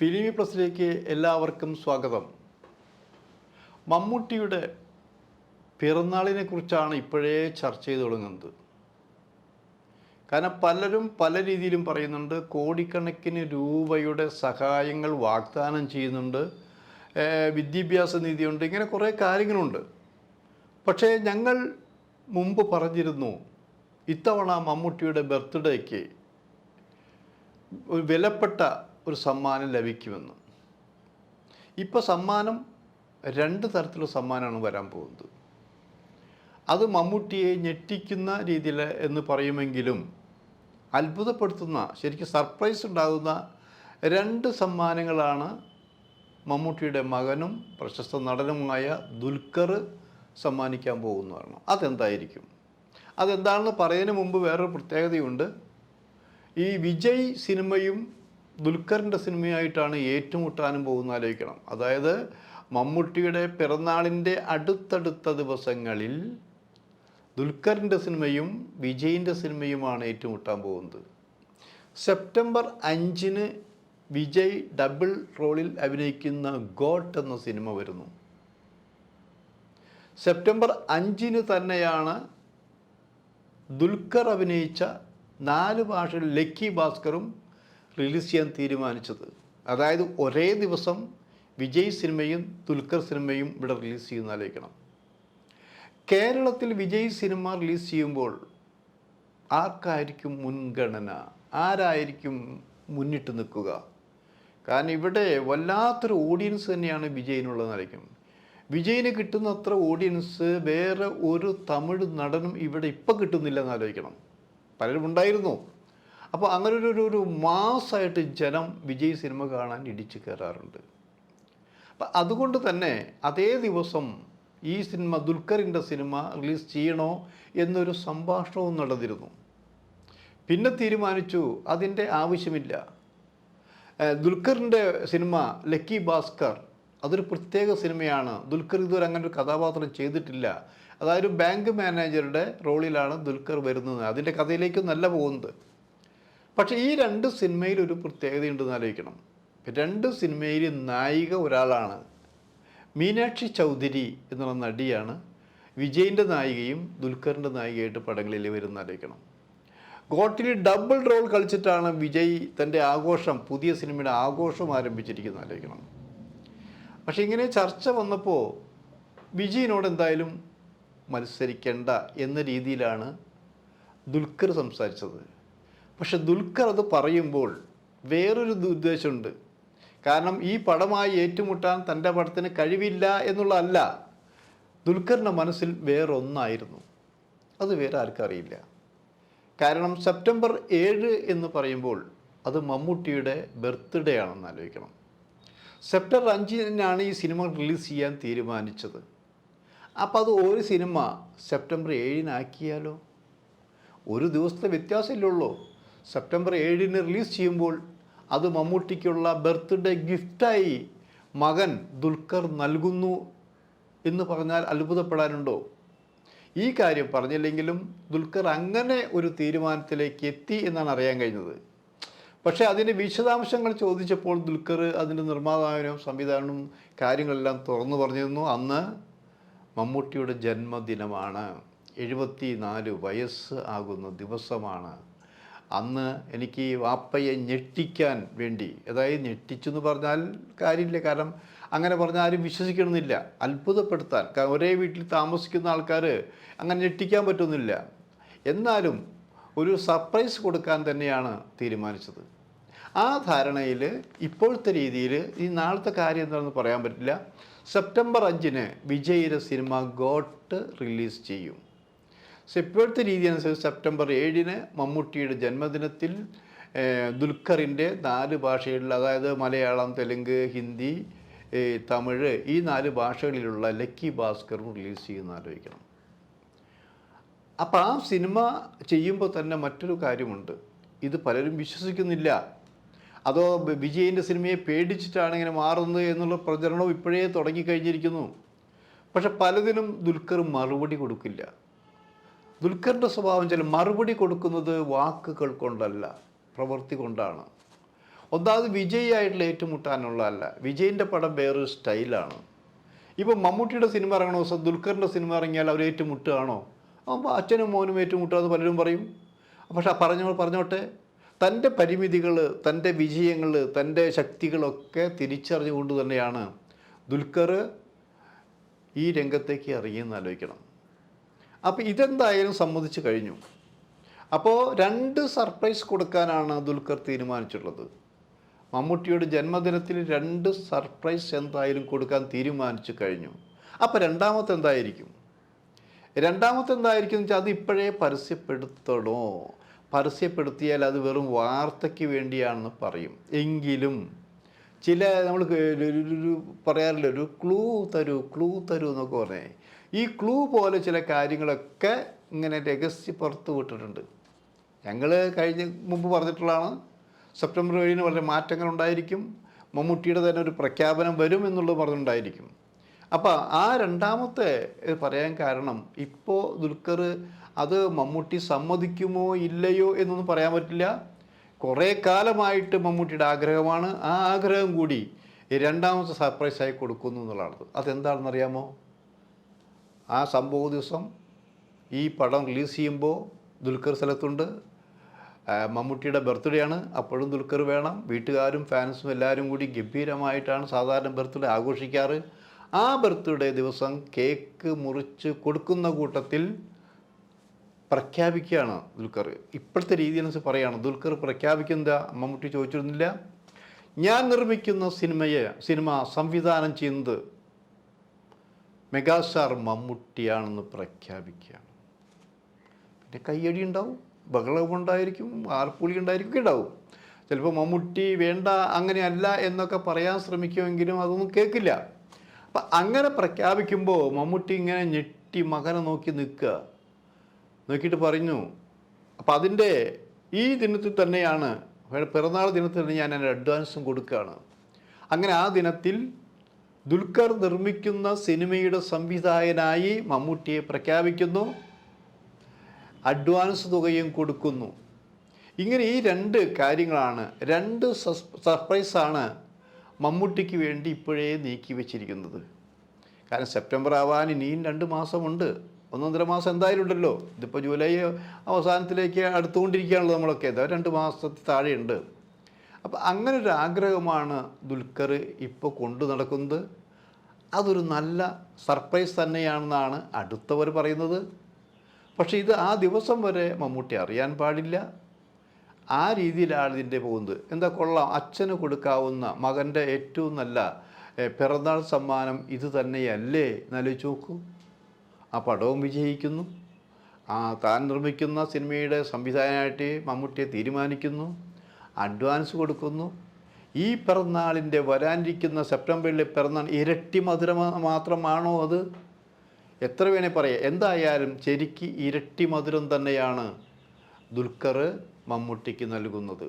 ഫിലിമി പ്ലസിലേക്ക് എല്ലാവർക്കും സ്വാഗതം. മമ്മൂട്ടിയുടെ പിറന്നാളിനെ കുറിച്ചാണ് ഇപ്പോഴേ ചർച്ച ചെയ്ത് തുടങ്ങുന്നത്. കാരണം പലരും പല രീതിയിലും പറയുന്നുണ്ട്. കോടിക്കണക്കിന് രൂപയുടെ സഹായങ്ങൾ വാഗ്ദാനം ചെയ്യുന്നുണ്ട്, വിദ്യാഭ്യാസ നിധിയുണ്ട്, ഇങ്ങനെ കുറേ കാര്യങ്ങളുണ്ട്. പക്ഷേ ഞങ്ങൾ മുമ്പ് പറഞ്ഞിരുന്നു, ഇത്തവണ മമ്മൂട്ടിയുടെ ബർത്ത്ഡേക്ക് ഒരു വിലപ്പെട്ട ഒരു സമ്മാനം ലഭിക്കുമെന്ന്. ഇപ്പോൾ സമ്മാനം രണ്ട് തരത്തിലുള്ള സമ്മാനമാണ് വരാൻ പോകുന്നത്. അത് മമ്മൂട്ടിയെ ഞെട്ടിക്കുന്ന രീതിയിൽ എന്ന് പറയുമെങ്കിലും അത്ഭുതപ്പെടുത്തുന്ന, ശരിക്കും സർപ്രൈസ് ഉണ്ടാകുന്ന രണ്ട് സമ്മാനങ്ങളാണ് മമ്മൂട്ടിയുടെ മകനും പ്രശസ്ത നടനുമായ ദുൽഖർ സമ്മാനിക്കാൻ പോകുന്നതാണ്. അതെന്തായിരിക്കും? അതെന്താണെന്ന് പറയുന്നതിന് മുമ്പ് വേറൊരു പ്രത്യേകതയുണ്ട്. ഈ വിജയ് സിനിമയും ദുൽഖറിൻ്റെ സിനിമയായിട്ടാണ് ഏറ്റുമുട്ടാനും പോകുന്ന ആലോചിക്കണം. അതായത് മമ്മൂട്ടിയുടെ പിറന്നാളിൻ്റെ അടുത്തടുത്ത ദിവസങ്ങളിൽ ദുൽഖറിൻ്റെ സിനിമയും വിജയിൻ്റെ സിനിമയുമാണ് ഏറ്റുമുട്ടാൻ പോകുന്നത്. സെപ്റ്റംബർ 5 വിജയ് ഡബിൾ റോളിൽ അഭിനയിക്കുന്ന ഗോട്ട് എന്ന സിനിമ വരുന്നു. സെപ്റ്റംബർ 5 തന്നെയാണ് ദുൽഖർ അഭിനയിച്ച 4 ഭാഷയിൽ ലക്കി ഭാസ്കറും റിലീസ് ചെയ്യാൻ തീരുമാനിച്ചത്. അതായത് ഒരേ ദിവസം വിജയ് സിനിമയും ദുൽഖർ സിനിമയും ഇവിടെ റിലീസ് ചെയ്യുന്ന ആലോചിക്കണം. കേരളത്തിൽ വിജയ് സിനിമ റിലീസ് ചെയ്യുമ്പോൾ ആർക്കായിരിക്കും മുൻഗണന? ആരായിരിക്കും മുന്നിട്ട് നിൽക്കുക? കാരണം ഇവിടെ വല്ലാത്തൊരു ഓഡിയൻസ് തന്നെയാണ് വിജയിനുള്ളതെന്നായിരിക്കും. വിജയിന് കിട്ടുന്നത്ര ഓഡിയൻസ് വേറെ ഒരു തമിഴ് നടനും ഇവിടെ ഇപ്പം കിട്ടുന്നില്ല എന്നാലോചിക്കണം. പലരും ഉണ്ടായിരുന്നു. അപ്പോൾ അങ്ങനെ ഒരു മാസമായിട്ട് ജനം വിജയ് സിനിമ കാണാൻ ഇടിച്ചു കയറാറുണ്ട്. അപ്പം അതുകൊണ്ട് തന്നെ അതേ ദിവസം ഈ സിനിമ, ദുൽഖറിൻ്റെ സിനിമ റിലീസ് ചെയ്യണോ എന്നൊരു സംഭാഷണവും നടന്നിരുന്നു. പിന്നെ തീരുമാനിച്ചു അതിൻ്റെ ആവശ്യമില്ല. ദുൽഖറിൻ്റെ സിനിമ ലക്കി ഭാസ്കർ അതൊരു പ്രത്യേക സിനിമയാണ്. ദുൽഖർ ഇതുവരെ അങ്ങനെ ഒരു കഥാപാത്രം ചെയ്തിട്ടില്ല. അതായത് ബാങ്ക് മാനേജറുടെ റോളിലാണ് ദുൽഖർ വരുന്നത്. അതിൻ്റെ കഥയിലേക്കൊന്നല്ല പോകുന്നത്. പക്ഷേ ഈ രണ്ട് സിനിമയിൽ ഒരു പ്രത്യേകതയുണ്ടെന്ന് ആലോചിക്കണം. രണ്ട് സിനിമയിൽ നായിക ഒരാളാണ്. മീനാക്ഷി ചൗധരി എന്നുള്ള നടിയാണ് വിജയിൻ്റെ നായികയും ദുൽഖറിൻ്റെ നായികയായിട്ട് പടങ്ങളിൽ വരുന്ന ആലോചിക്കണം. ഗോട്ടിൽ ഡബിൾ റോൾ കളിച്ചിട്ടാണ് വിജയ് തൻ്റെ ആഘോഷം, പുതിയ സിനിമയുടെ ആഘോഷം ആരംഭിച്ചിരിക്കുന്നത് ആലോചിക്കണം. പക്ഷേ ഇങ്ങനെ ചർച്ച വന്നപ്പോൾ വിജയിനോട് എന്തായാലും മത്സരിക്കേണ്ട എന്ന രീതിയിലാണ് ദുൽഖർ സംസാരിച്ചത്. പക്ഷെ ദുൽഖർ അത് പറയുമ്പോൾ വേറൊരു ഉദ്ദേശമുണ്ട്. കാരണം ഈ പടമായി ഏറ്റുമുട്ടാൻ തൻ്റെ പടത്തിന് കഴിവില്ല എന്നുള്ളതല്ല, ദുൽഖറിൻ്റെ മനസ്സിൽ വേറൊന്നായിരുന്നു. അത് വേറെ ആർക്കും അറിയില്ല. കാരണം സെപ്റ്റംബർ 7 എന്ന് പറയുമ്പോൾ അത് മമ്മൂട്ടിയുടെ ബർത്ത്ഡേ ആണെന്ന് ആലോചിക്കണം. സെപ്റ്റംബർ 5 ഈ സിനിമ റിലീസ് ചെയ്യാൻ തീരുമാനിച്ചത്. അപ്പോൾ അത് ഒരു സിനിമ സെപ്റ്റംബർ 7 ഒരു ദിവസത്തെ വ്യത്യാസമില്ലുള്ളൂ. സെപ്റ്റംബർ 7 റിലീസ് ചെയ്യുമ്പോൾ അത് മമ്മൂട്ടിക്കുള്ള ബർത്ത്ഡേ ഗിഫ്റ്റായി മകൻ ദുൽഖർ നൽകുന്നു എന്ന് പറഞ്ഞാൽ അത്ഭുതപ്പെടാനുണ്ടോ? ഈ കാര്യം പറഞ്ഞില്ലെങ്കിലും ദുൽഖർ അങ്ങനെ ഒരു തീരുമാനത്തിലേക്ക് എത്തി എന്നാണ് അറിയാൻ കഴിഞ്ഞത്. പക്ഷേ അതിൻ്റെ വിശദാംശങ്ങൾ ചോദിച്ചപ്പോൾ ദുൽഖർ അതിൻ്റെ നിർമ്മാതാവിനും സംവിധാനവും കാര്യങ്ങളെല്ലാം തുറന്നു പറഞ്ഞിരുന്നു. അന്ന് മമ്മൂട്ടിയുടെ ജന്മദിനമാണ്, 74 വയസ്സ് ആകുന്ന ദിവസമാണ്. അന്ന് എനിക്ക് വാപ്പയെ ഞെട്ടിക്കാൻ വേണ്ടി, അതായത് ഞെട്ടിച്ചെന്ന് പറഞ്ഞാൽ കാര്യമില്ല, കാരണം അങ്ങനെ പറഞ്ഞാൽ ആരും വിശ്വസിക്കണമെന്നില്ല, അത്ഭുതപ്പെടുത്താൻ. ഒരേ വീട്ടിൽ താമസിക്കുന്ന ആൾക്കാർ അങ്ങനെ ഞെട്ടിക്കാൻ പറ്റുന്നില്ല. എന്നാലും ഒരു സർപ്രൈസ് കൊടുക്കാൻ തന്നെയാണ് തീരുമാനിച്ചത്. ആ ധാരണയിൽ ഇപ്പോഴത്തെ രീതിയിൽ ഈ നാളത്തെ കാര്യം എന്താണെന്ന് പറയാൻ പറ്റില്ല. സെപ്റ്റംബർ 5 വിജയിയുടെ സിനിമ ഗോട്ട് റിലീസ് ചെയ്യും. ഇപ്പോഴത്തെ രീതി അനുസരിച്ച് സെപ്റ്റംബർ 7 മമ്മൂട്ടിയുടെ ജന്മദിനത്തിൽ ദുൽഖറിൻ്റെ 4 ഭാഷകളിൽ, അതായത് മലയാളം, തെലുങ്ക്, ഹിന്ദി, തമിഴ്, ഈ 4 ഭാഷകളിലുള്ള ലക്കി ഭാസ്കറും റിലീസ് ചെയ്യുന്ന ആലോചിക്കണം. അപ്പോൾ ആ സിനിമ ചെയ്യുമ്പോൾ തന്നെ മറ്റൊരു കാര്യമുണ്ട്. ഇത് പലരും വിശ്വസിക്കുന്നില്ല. അതോ വിജയിൻ്റെ സിനിമയെ പേടിച്ചിട്ടാണ് ഇങ്ങനെ മാറുന്നത് എന്നുള്ള പ്രചരണവും ഇപ്പോഴേ തുടങ്ങിക്കഴിഞ്ഞിരിക്കുന്നു. പക്ഷെ പലതിനും ദുൽഖർ മറുപടി കൊടുക്കില്ല. ദുൽഖറിൻ്റെ സ്വഭാവം ചില മറുപടി കൊടുക്കുന്നത് വാക്കുകൾ കൊണ്ടല്ല, പ്രവൃത്തി കൊണ്ടാണ്. ഒന്നാമത് വിജയിയായിട്ടുള്ള ഏറ്റുമുട്ടാനുള്ളതല്ല. വിജയിൻ്റെ പടം വേറൊരു സ്റ്റൈലാണ്. ഇപ്പം മമ്മൂട്ടിയുടെ സിനിമ ഇറങ്ങണ ദിവസം ദുൽഖറിൻ്റെ സിനിമ ഇറങ്ങിയാൽ അവർ ഏറ്റുമുട്ടുകയാണോ? അപ്പോൾ അച്ഛനും മോനും ഏറ്റുമുട്ടുകയെന്ന് പലരും പറയും. പക്ഷെ പറഞ്ഞോട്ടെ, തൻ്റെ പരിമിതികൾ, തൻ്റെ വിജയങ്ങൾ, തൻ്റെ ശക്തികളൊക്കെ തിരിച്ചറിഞ്ഞുകൊണ്ട് തന്നെയാണ് ദുൽഖർ ഈ രംഗത്തേക്ക് ഇറങ്ങിയെന്ന് ആലോചിക്കണം. അപ്പോൾ ഇതെന്തായാലും സമ്മതിച്ചു കഴിഞ്ഞു. അപ്പോൾ 2 സർപ്രൈസ് കൊടുക്കാനാണ് ദുൽഖർ തീരുമാനിച്ചിട്ടുള്ളത്. മമ്മൂട്ടിയുടെ ജന്മദിനത്തിൽ 2 സർപ്രൈസ് എന്തായാലും കൊടുക്കാൻ തീരുമാനിച്ചു കഴിഞ്ഞു. അപ്പോൾ രണ്ടാമത്തെ എന്തായിരിക്കും എന്ന് വെച്ചാൽ അത് ഇപ്പോഴേ പരസ്യപ്പെടുത്തണോ? പരസ്യപ്പെടുത്തിയാൽ അത് വെറും വാർത്തയ്ക്ക് വേണ്ടിയാണെന്ന് പറയും. എങ്കിലും ചില നമ്മൾ പറയാറില്ല, ഒരു ക്ലൂ തരൂ എന്നൊക്കെ പറഞ്ഞേ. ഈ ക്ലൂ പോലെ ചില കാര്യങ്ങളൊക്കെ ഇങ്ങനെ രഹസ്യ പുറത്ത് വിട്ടിട്ടുണ്ട്. ഞങ്ങൾ മുമ്പ് പറഞ്ഞിട്ടുള്ളതാണ്, സെപ്റ്റംബർ 7 വളരെ മാറ്റങ്ങൾ ഉണ്ടായിരിക്കും, മമ്മൂട്ടിയുടെ തന്നെ ഒരു പ്രഖ്യാപനം വരും എന്നുള്ളത് പറഞ്ഞിട്ടുണ്ടായിരിക്കും. അപ്പോൾ ആ രണ്ടാമത്തെ പറയാൻ കാരണം, ഇപ്പോൾ ദുൽഖർ അത് മമ്മൂട്ടി സമ്മതിക്കുമോ ഇല്ലയോ എന്നൊന്നും പറയാൻ പറ്റില്ല. കുറേ കാലമായിട്ട് മമ്മൂട്ടിയുടെ ആഗ്രഹമാണ്. ആ ആഗ്രഹം കൂടി രണ്ടാമത്തെ സർപ്രൈസായി കൊടുക്കുന്നു എന്നുള്ളതാണ്. അതെന്താണെന്നറിയാമോ? ആ സംഭവ ദിവസം ഈ പടം റിലീസ് ചെയ്യുമ്പോൾ ദുൽഖർ സ്ഥലത്തുണ്ട്. മമ്മൂട്ടിയുടെ ബർത്ത്ഡേ ആണ്, അപ്പോഴും ദുൽഖർ വേണം. വീട്ടുകാരും ഫാൻസും എല്ലാവരും കൂടി ഗംഭീരമായിട്ടാണ് സാധാരണ ബർത്ത്ഡേ ആഘോഷിക്കാറ്. ആ ബർത്ത്ഡേ ദിവസം കേക്ക് മുറിച്ച് കൊടുക്കുന്ന കൂട്ടത്തിൽ പ്രഖ്യാപിക്കുകയാണ് ദുൽഖർ. ഇപ്പോഴത്തെ രീതിയനുസരിച്ച് പറയുകയാണ് ദുൽഖർ പ്രഖ്യാപിക്കുന്നത്. മമ്മൂട്ടി ചോദിച്ചിരുന്നില്ല, ഞാൻ നിർമ്മിക്കുന്ന സിനിമ സംവിധാനം ചെയ്യുന്നത് മെഗാസ്റ്റാർ മമ്മൂട്ടിയാണെന്ന് പ്രഖ്യാപിക്കുകയാണ്. പിന്നെ കയ്യടി ഉണ്ടാവും, ബഹളമുണ്ടായിരിക്കും, ആർപ്പുളി ഉണ്ടായിരിക്കും, ഉണ്ടാവും. ചിലപ്പോൾ മമ്മൂട്ടി വേണ്ട അങ്ങനെയല്ല എന്നൊക്കെ പറയാൻ ശ്രമിക്കുമെങ്കിലും അതൊന്നും കേൾക്കില്ല. അപ്പം അങ്ങനെ പ്രഖ്യാപിക്കുമ്പോൾ മമ്മൂട്ടി ഇങ്ങനെ ഞെട്ടി മകനെ നോക്കിയിട്ട് പറഞ്ഞു, അപ്പം അതിൻ്റെ ഈ ദിനത്തിൽ തന്നെയാണ്, പിറന്നാൾ ദിനത്തിൽ തന്നെ ഞാൻ എൻ്റെ അഡ്വാൻസും കൊടുക്കുകയാണ്. അങ്ങനെ ആ ദിനത്തിൽ ദുൽഖർ നിർമ്മിക്കുന്ന സിനിമയുടെ സംവിധായകനായി മമ്മൂട്ടിയെ പ്രഖ്യാപിക്കുന്നു, അഡ്വാൻസ് തുകയും കൊടുക്കുന്നു. ഇങ്ങനെ ഈ 2 കാര്യങ്ങളാണ്, 2 സർപ്രൈസാണ് മമ്മൂട്ടിക്ക് വേണ്ടി ഇപ്പോഴേ നീക്കി വച്ചിരിക്കുന്നത്. കാരണം സെപ്റ്റംബർ ആവാൻ ഇനിയും 2 മാസമുണ്ട്, 1.5 മാസം എന്തായാലും ഉണ്ടല്ലോ. ഇതിപ്പോൾ ജൂലൈ അവസാനത്തിലേക്ക് അടുത്തുകൊണ്ടിരിക്കുകയാണല്ലോ നമ്മളൊക്കെ, ഇതാ 2 മാസത്തിൽ താഴെയുണ്ട്. അപ്പം അങ്ങനെ ഒരു ആഗ്രഹമാണ് ദുൽഖർ ഇപ്പോൾ കൊണ്ടു നടക്കുന്നത്. അതൊരു നല്ല സർപ്രൈസ് തന്നെയാണെന്നാണ് അടുത്തവർ പറയുന്നത്. പക്ഷേ ഇത് ആ ദിവസം വരെ മമ്മൂട്ടി അറിയാൻ പാടില്ല. ആ രീതിയിലാണ് ഇതിൻ്റെ പോകുന്നത്. എന്താ കൊള്ളാം, അച്ഛന് കൊടുക്കാവുന്ന മകൻ്റെ ഏറ്റവും നല്ല പിറന്നാൾ സമ്മാനം ഇത് തന്നെയല്ലേ എന്നാലോചിച്ച് നോക്കൂ. ആ പടവും വിജയിക്കുന്നു, താൻ നിർമ്മിക്കുന്ന സിനിമയുടെ സംവിധായകനായിട്ട് മമ്മൂട്ടിയെ തീരുമാനിക്കുന്നു, അഡ്വാൻസ് കൊടുക്കുന്നു. ഈ പിറന്നാളിൻ്റെ വരാനിരിക്കുന്ന സെപ്റ്റംബറിലെ പിറന്നാൾ ഇരട്ടി മധുരം മാത്രമാണോ അത്? എത്ര വേണേ പറയാം. എന്തായാലും ശരിക്ക് ഇരട്ടി മധുരം തന്നെയാണ് ദുൽഖർ മമ്മൂട്ടിക്ക് നൽകുന്നത്.